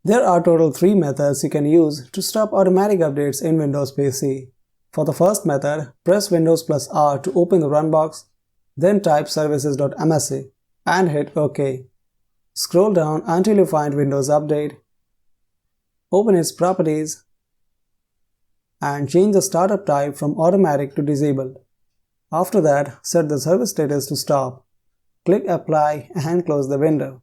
There are total 3 methods you can use to stop automatic updates in Windows PC. For the first method, press Windows plus R to open the run box, then type services.msc and hit OK. Scroll down until you find Windows Update. Open its properties and change the startup type from automatic to disabled. After that, set the service status to stop. Click Apply and close the window.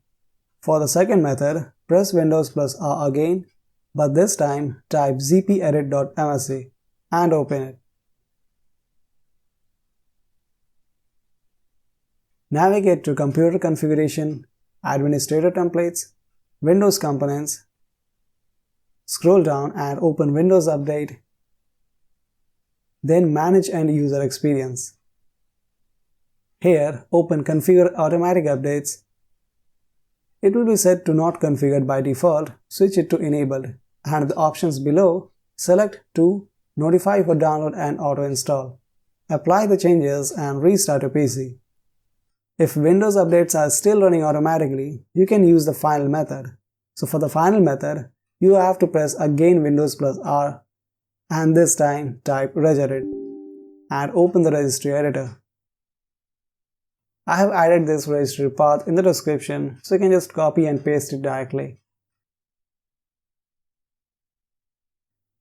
For the second method, press Windows plus R again, but this time type zpedit.msc and open it. Navigate to Computer Configuration, Administrator Templates, Windows Components. Scroll down and open Windows Update. Then Manage End User Experience. Here, open Configure Automatic Updates. It will be set to not configured by default, switch it to enabled, and the options below, select to notify for download and auto install. Apply the changes and restart your PC. If Windows updates are still running automatically, you can use the final method. So for the final method, you have to press again Windows plus R and this time type regedit and open the registry editor. I have added this registry path in the description, so you can just copy and paste it directly.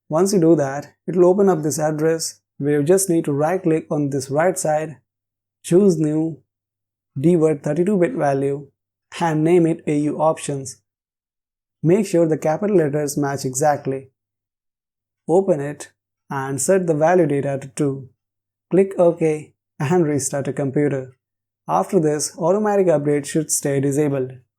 Once you do that, it will open up this address where you just need to right click on this right side, choose new, dword 32-bit value and name it AU options. Make sure the capital letters match exactly. Open it and set the value data to 2. Click OK and restart your computer. After this, automatic update should stay disabled.